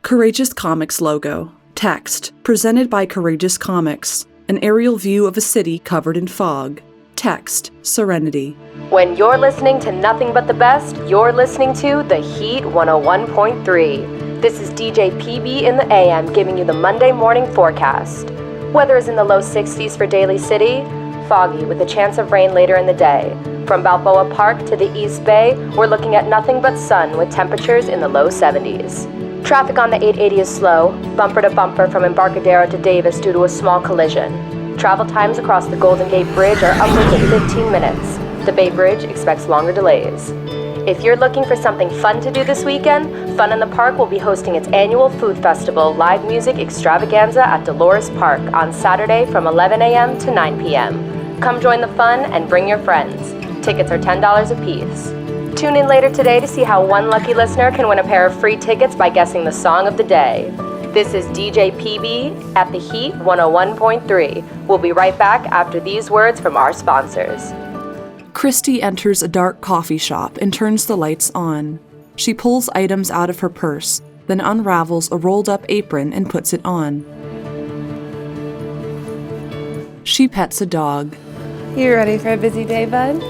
Courageous Comics logo. Text. Presented by Courageous Comics. An aerial view of a city covered in fog. Text. Serenity. When you're listening to nothing but the best, you're listening to The Heat 101.3. This is DJ PB in the AM giving you the Monday morning forecast. Weather is in the low 60s for Daly City. Foggy with a chance of rain later in the day. From Balboa Park to the East Bay, we're looking at nothing but sun with temperatures in the low 70s. Traffic on the 880 is slow, bumper to bumper from Embarcadero to Davis due to a small collision. Travel times across the Golden Gate Bridge are upwards of 15 minutes. The Bay Bridge expects longer delays. If you're looking for something fun to do this weekend, Fun in the Park will be hosting its annual food festival live music extravaganza at Dolores Park on Saturday from 11 a.m. to 9 p.m. Come join the fun and bring your friends. Tickets are $10 apiece. Tune in later today to see how one lucky listener can win a pair of free tickets by guessing the song of the day. This is DJ PB at The Heat 101.3. We'll be right back after these words from our sponsors. Christy enters a dark coffee shop and turns the lights on. She pulls items out of her purse, then unravels a rolled-up apron and puts it on. She pets a dog. You ready for a busy day, bud?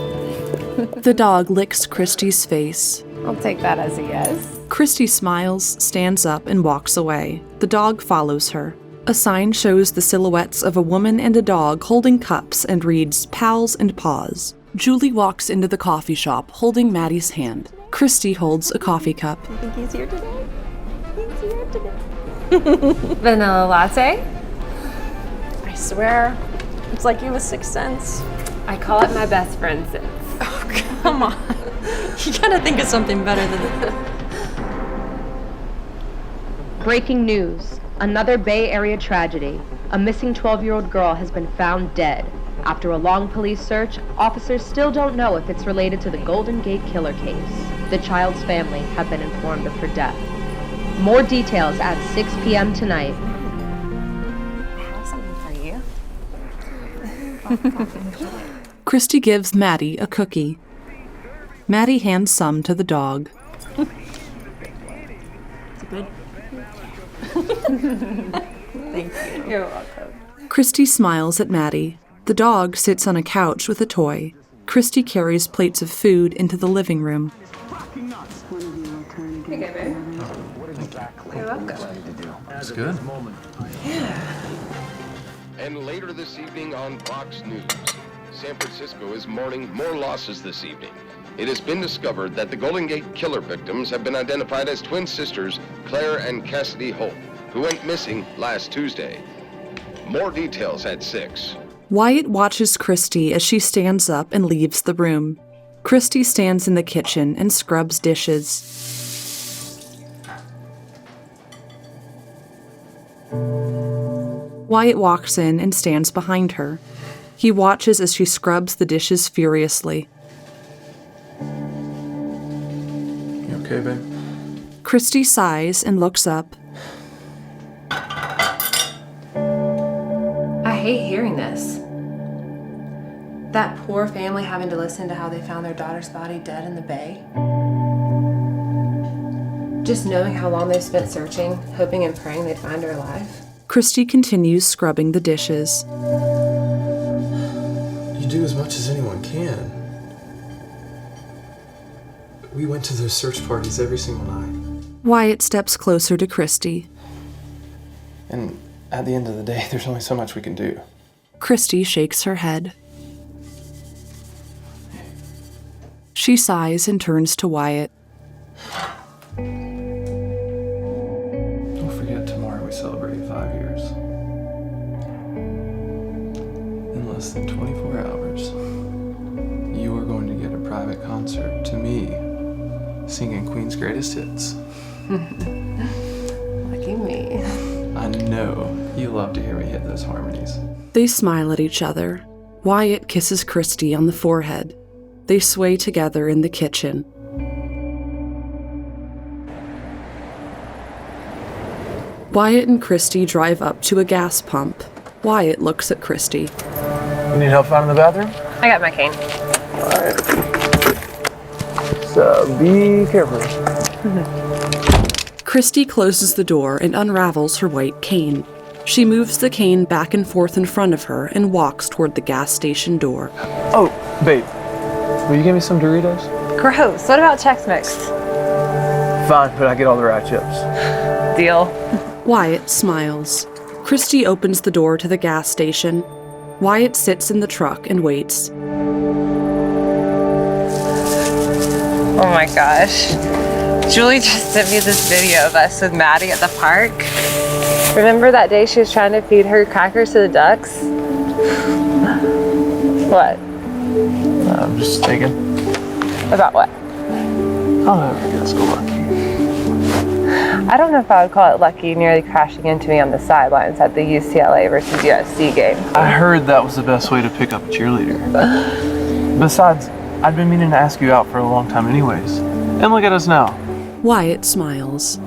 The dog licks Christy's face. I'll take that as a yes. Christy smiles, stands up, and walks away. The dog follows her. A sign shows the silhouettes of a woman and a dog holding cups and reads Pals and Paws. Julie walks into the coffee shop holding Maddie's hand. Christy holds a coffee cup. You think he's here today? He's here today. Vanilla latte? I swear, it's like you have a sixth sense. I call it my best friend sense. Oh, come on. You gotta think of something better than that. Breaking news. Another Bay Area tragedy. A missing 12-year-old girl has been found dead. After a long police search, officers still don't know if it's related to the Golden Gate Killer case. The child's family have been informed of her death. More details at 6 p.m. tonight. I have something for you. Christy gives Maddie a cookie. Maddie hands some to the dog. Is it good? Thank you. You're welcome. Christy smiles at Maddie. The dog sits on a couch with a toy. Christy carries plates of food into the living room. Okay, babe. You're welcome. That's good. And later this evening on Fox News, San Francisco is mourning more losses this evening. It has been discovered that the Golden Gate Killer victims have been identified as twin sisters Claire and Cassidy Holt, who went missing last Tuesday. More details at 6. Wyatt watches Christy as she stands up and leaves the room. Christy stands in the kitchen and scrubs dishes. Wyatt walks in and stands behind her. He watches as she scrubs the dishes furiously. You okay, babe? Christy sighs and looks up. I hate hearing this. That poor family having to listen to how they found their daughter's body dead in the bay. Just knowing how long they've spent searching, hoping and praying they'd find her alive. Christy continues scrubbing the dishes. You do as much as anyone can. We went to those search parties every single night. Wyatt steps closer to Christy. And at the end of the day, there's only so much we can do. Christy shakes her head. She sighs and turns to Wyatt. Don't forget, tomorrow we celebrate 5 years. In less than 24 hours, you are going to get a private concert to me, singing Queen's greatest hits. Lucky me. I know you love to hear me hit those harmonies. They smile at each other. Wyatt kisses Christy on the forehead. They sway together in the kitchen. Wyatt and Christy drive up to a gas pump. Wyatt looks at Christy. You need help finding the bathroom? I got my cane. Alright. So be careful. Christy closes the door and unravels her white cane. She moves the cane back and forth in front of her and walks toward the gas station door. Oh, babe, will you give me some Doritos? Gross. What about Chex Mix? Fine, but I get all the right chips. Deal. Wyatt smiles. Christy opens the door to the gas station. Wyatt sits in the truck and waits. Oh my gosh. Julie just sent me this video of us with Maddie at the park. Remember that day she was trying to feed her crackers to the ducks? What? I'm just thinking. About what? I'll never get so lucky. I don't know if I would call it lucky nearly crashing into me on the sidelines at the UCLA versus USC game. I heard that was the best way to pick up a cheerleader. Besides, I've been meaning to ask you out for a long time anyways. And look at us now. Wyatt smiles.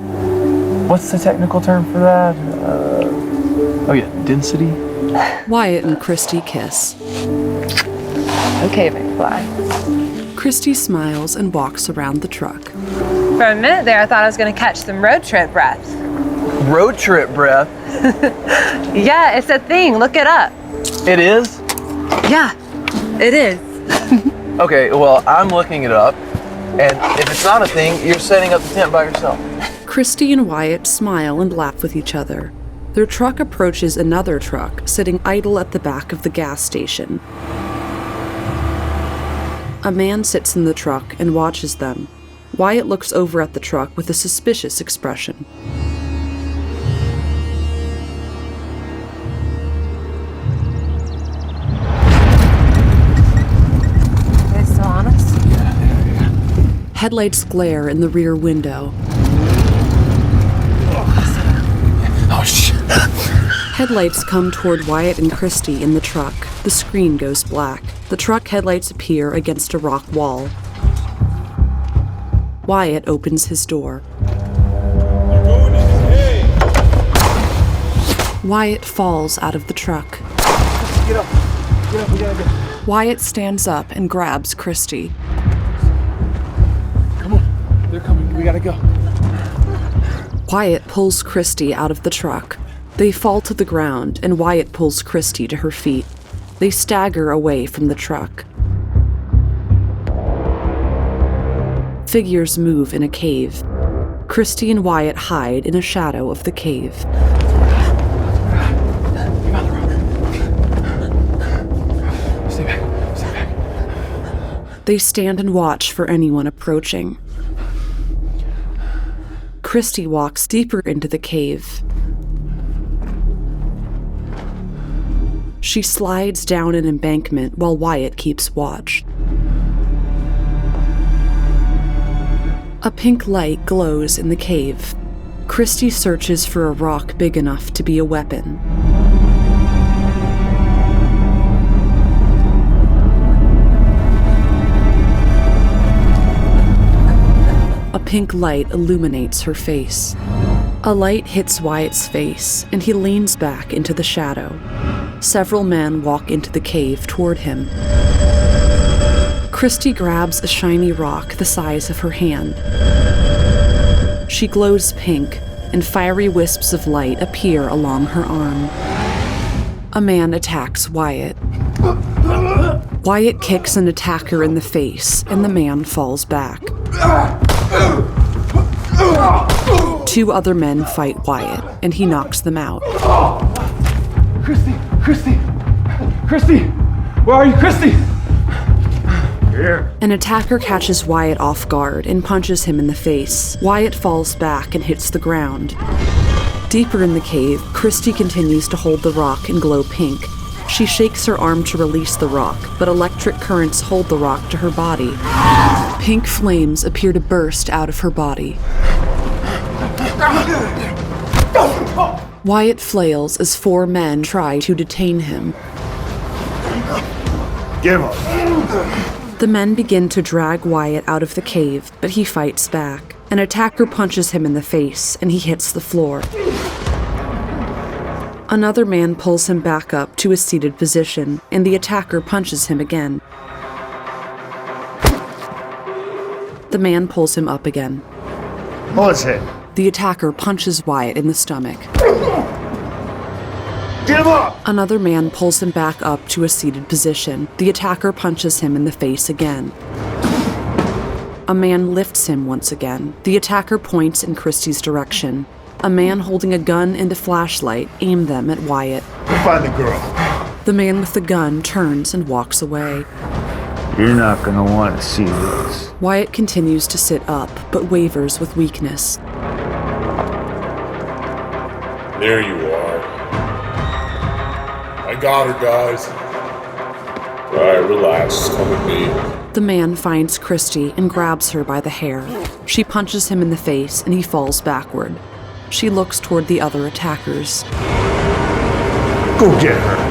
What's the technical term for that? Oh yeah, density? Wyatt and Christy kiss. Okay, McFly. Christy smiles and walks around the truck. For a minute there, I thought I was going to catch some road trip breath. Road trip breath? Yeah, it's a thing. Look it up. It is? Yeah, it is. Okay, well, I'm looking it up. And if it's not a thing, you're setting up the tent by yourself. Christy and Wyatt smile and laugh with each other. Their truck approaches another truck sitting idle at the back of the gas station. A man sits in the truck and watches them. Wyatt looks over at the truck with a suspicious expression. Are they still on us? Headlights glare in the rear window. Oh, shit. Headlights come toward Wyatt and Christy in the truck. The screen goes black. The truck headlights appear against a rock wall. Wyatt opens his door. Wyatt falls out of the truck. Get up. Get up, we gotta go. Wyatt stands up and grabs Christy. Come on. They're coming. We gotta go. Wyatt pulls Christy out of the truck. They fall to the ground, and Wyatt pulls Christy to her feet. They stagger away from the truck. Figures move in a cave. Christy and Wyatt hide in a shadow of the cave. Stay back. Stay back. They stand and watch for anyone approaching. Christy walks deeper into the cave. She slides down an embankment while Wyatt keeps watch. A pink light glows in the cave. Christy searches for a rock big enough to be a weapon. A pink light illuminates her face. A light hits Wyatt's face, and he leans back into the shadow. Several men walk into the cave toward him. Christy grabs a shiny rock the size of her hand. She glows pink, and fiery wisps of light appear along her arm. A man attacks Wyatt. Wyatt kicks an attacker in the face, and the man falls back. Two other men fight Wyatt, and he knocks them out. Christy! Christy! Christy! Where are you, Christy? Here. An attacker catches Wyatt off guard and punches him in the face. Wyatt falls back and hits the ground. Deeper in the cave, Christy continues to hold the rock and glow pink. She shakes her arm to release the rock, but electric currents hold the rock to her body. Pink flames appear to burst out of her body. Wyatt flails as four men try to detain him. Give up. The men begin to drag Wyatt out of the cave, but he fights back. An attacker punches him in the face, and he hits the floor. Another man pulls him back up to a seated position, and the attacker punches him again. The man pulls him up again. Bullets hit. the attacker punches Wyatt in the stomach. Get him up! Another man pulls him back up to a seated position. The attacker punches him in the face again. A man lifts him once again. The attacker points in Christie's direction. A man holding a gun and a flashlight aim them at Wyatt. Find the girl. The man with the gun turns and walks away. You're not gonna want to see this. Wyatt continues to sit up, but wavers with weakness. There you are. I got her, guys. Alright, relax. Come with me. The man finds Christy and grabs her by the hair. She punches him in the face and he falls backward. She looks toward the other attackers. Go get her.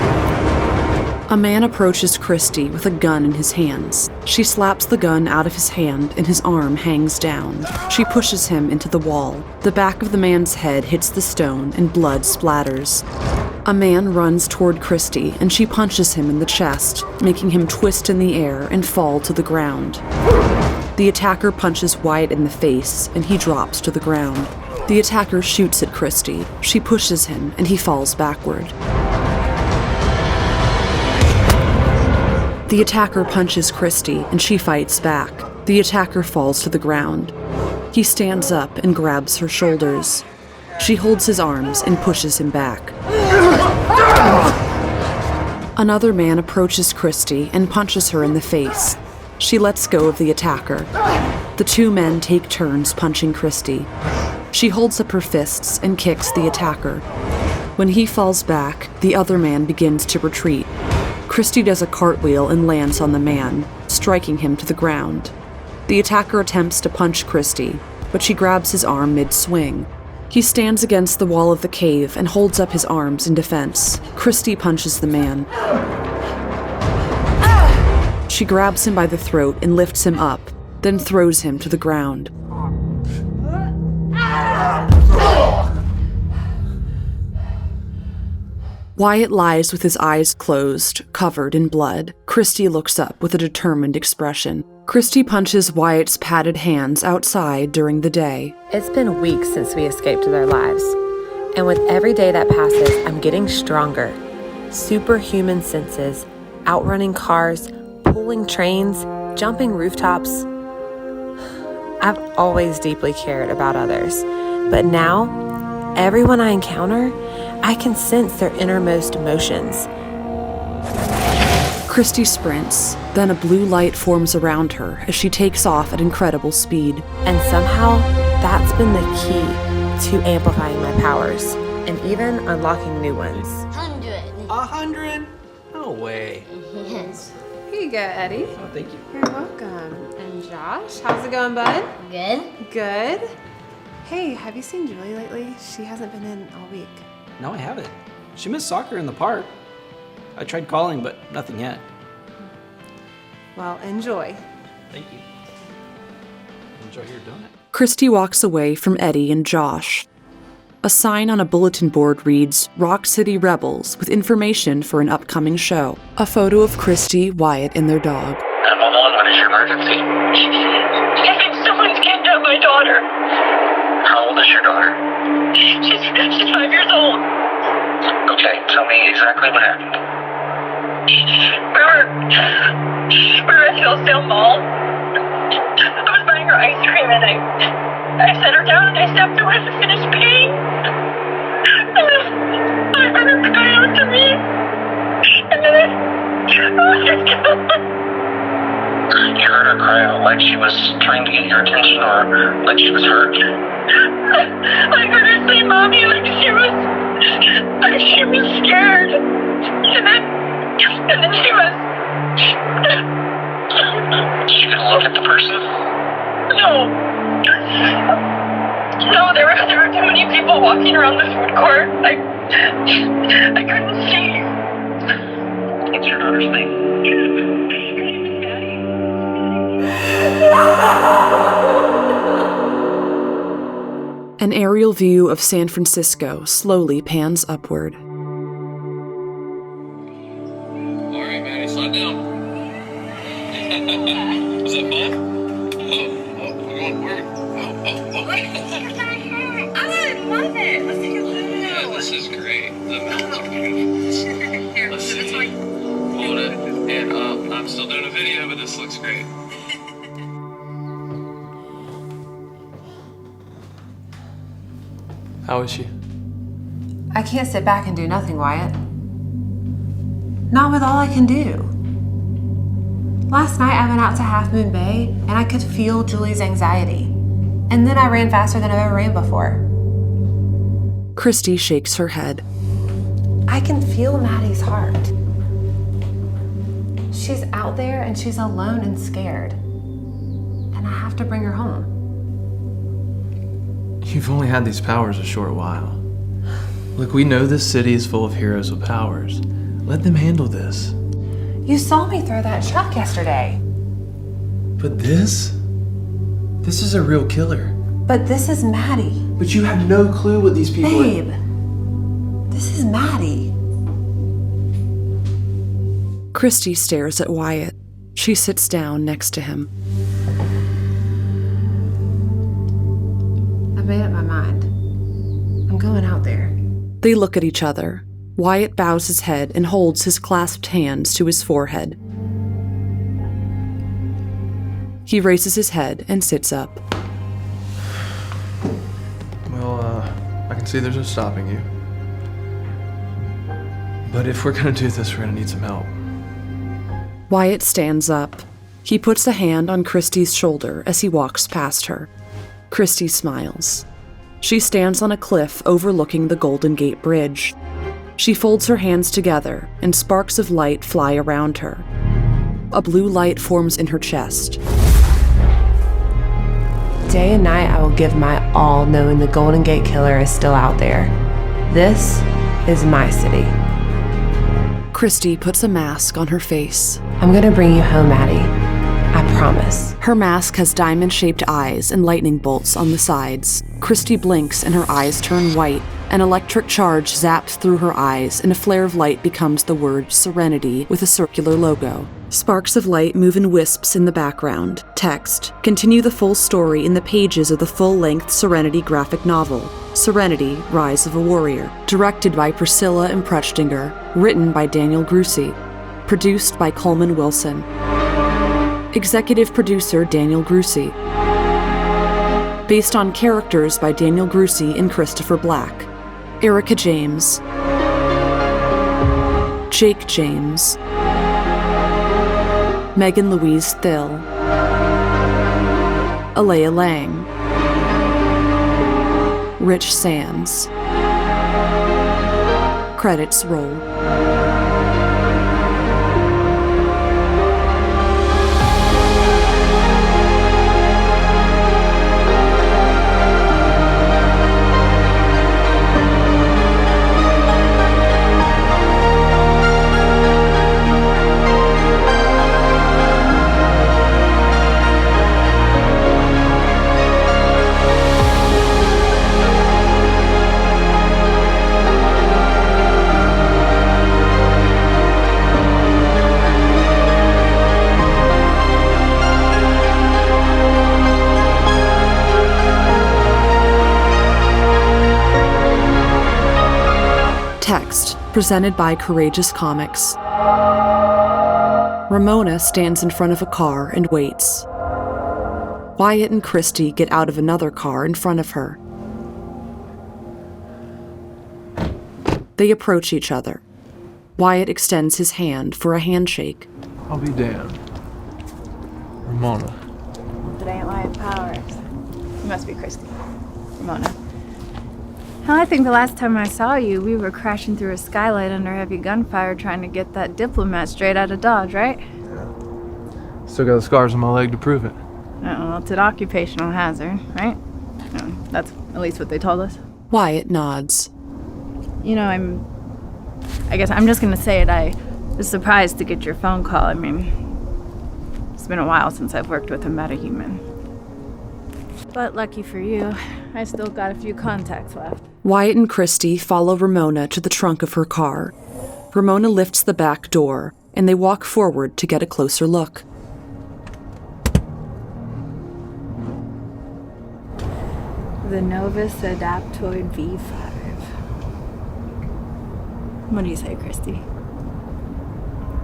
A man approaches Christy with a gun in his hands. She slaps the gun out of his hand and his arm hangs down. She pushes him into the wall. The back of the man's head hits the stone and blood splatters. A man runs toward Christy and she punches him in the chest, making him twist in the air and fall to the ground. The attacker punches Wyatt in the face and he drops to the ground. The attacker shoots at Christy. She pushes him and he falls backward. The attacker punches Christy and she fights back. The attacker falls to the ground. He stands up and grabs her shoulders. She holds his arms and pushes him back. Another man approaches Christy and punches her in the face. She lets go of the attacker. The two men take turns punching Christy. She holds up her fists and kicks the attacker. When he falls back, the other man begins to retreat. Christy does a cartwheel and lands on the man, striking him to the ground. The attacker attempts to punch Christy, but she grabs his arm mid-swing. He stands against the wall of the cave and holds up his arms in defense. Christy punches the man. She grabs him by the throat and lifts him up, then throws him to the ground. Wyatt lies with his eyes closed, covered in blood. Christy looks up with a determined expression. Christy punches Wyatt's padded hands outside during the day. It's been weeks since we escaped their lives. And with every day that passes, I'm getting stronger. Superhuman senses, outrunning cars, pulling trains, jumping rooftops. I've always deeply cared about others. But now, everyone I encounter, I can sense their innermost emotions. Christy sprints, then a blue light forms around her as she takes off at incredible speed. And somehow, that's been the key to amplifying my powers and even unlocking new ones. 100. 100? No way. Yes. Here you go, Eddie. Oh, thank you. You're welcome. And Josh, how's it going, bud? Good. Good. Hey, have you seen Julie lately? She hasn't been in all week. No, I haven't. She missed soccer in the park. I tried calling, but nothing yet. Well, enjoy. Thank you. Enjoy your donut. Christy walks away from Eddie and Josh. A sign on a bulletin board reads, Rock City Rebels, with information for an upcoming show. A photo of Christy, Wyatt, and their dog. 911, what is your emergency? I think someone's kidnapped my daughter. How old is your daughter? She's 5 years old. Okay, tell me exactly what happened. We were at Hillsdale Mall. I was buying her ice cream and I set her down and I stepped away to finish peeing. And then I heard her cry out to me. And then You heard her cry out like she was trying to get your attention or like she was hurt? I heard her say mommy like she was scared. And then she was... She didn't look at the person? No, there were too many people walking around the food court. I couldn't see. What's your daughter's name? Her name is Maddie. An aerial view of San Francisco slowly pans upward. All right, Maddie, slow down. Was that fun? Oh, we're going where? Oh. Let's see. Hold it. And I'm still doing a video, but this looks great. How is she? I can't sit back and do nothing, Wyatt. Not with all I can do. Last night I went out to Half Moon Bay and I could feel Julie's anxiety. And then I ran faster than I've ever ran before. Christy shakes her head. I can feel Maddie's heart. She's out there and she's alone and scared. And I have to bring her home. You've only had these powers a short while. Look, we know this city is full of heroes with powers. Let them handle this. You saw me throw that truck yesterday. But this is a real killer. But this is Maddie. But you have no clue what these people Babe, this is Maddie. Christy stares at Wyatt. She sits down next to him. I made up my mind. I'm going out there. They look at each other. Wyatt bows his head and holds his clasped hands to his forehead. He raises his head and sits up. Well, I can see there's no stopping you. But if we're gonna do this, we're gonna need some help. Wyatt stands up. He puts a hand on Christy's shoulder as he walks past her. Christy smiles. She stands on a cliff overlooking the Golden Gate Bridge. She folds her hands together, and sparks of light fly around her. A blue light forms in her chest. Day and night I will give my all knowing the Golden Gate Killer is still out there. This is my city. Christy puts a mask on her face. I'm gonna bring you home, Maddie. I promise. Her mask has diamond-shaped eyes and lightning bolts on the sides. Christy blinks and her eyes turn white. An electric charge zaps through her eyes and a flare of light becomes the word SERENITY with a circular logo. Sparks of light move in wisps in the background. Text. Continue the full story in the pages of the full-length SERENITY graphic novel, SERENITY, Rise of a Warrior. Directed by Priscilla Imprechtinger. Written by Daniel Grusi. Produced by Coleman Wilson. Executive producer Daniel Grusi. Based on characters by Daniel Grusi and Christopher Black. Erica James. Jake James. Megan Louise Thill. Alea Lang. Rich Sands. Credits roll. Text, presented by Courageous Comics. Ramona stands in front of a car and waits. Wyatt and Christy get out of another car in front of her. They approach each other. Wyatt extends his hand for a handshake. I'll be damned. Ramona. It ain't Wyatt Powers. You must be Christy. Ramona. Hell, I think the last time I saw you, we were crashing through a skylight under heavy gunfire trying to get that diplomat straight out of Dodge, right? Yeah. Still got the scars on my leg to prove it. Oh, well, it's an occupational hazard, right? No, that's at least what they told us. Wyatt nods. You know, I guess I'm just gonna say it. I was surprised to get your phone call. I mean, it's been a while since I've worked with a metahuman. But lucky for you, I still got a few contacts left. Wyatt and Christy follow Ramona to the trunk of her car. Ramona lifts the back door, and they walk forward to get a closer look. The Novus Adaptoid V5. What do you say, Christy?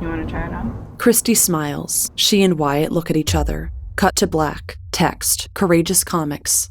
You want to try it on? Christy smiles. She and Wyatt look at each other. Cut to black. Text. Courageous Comics.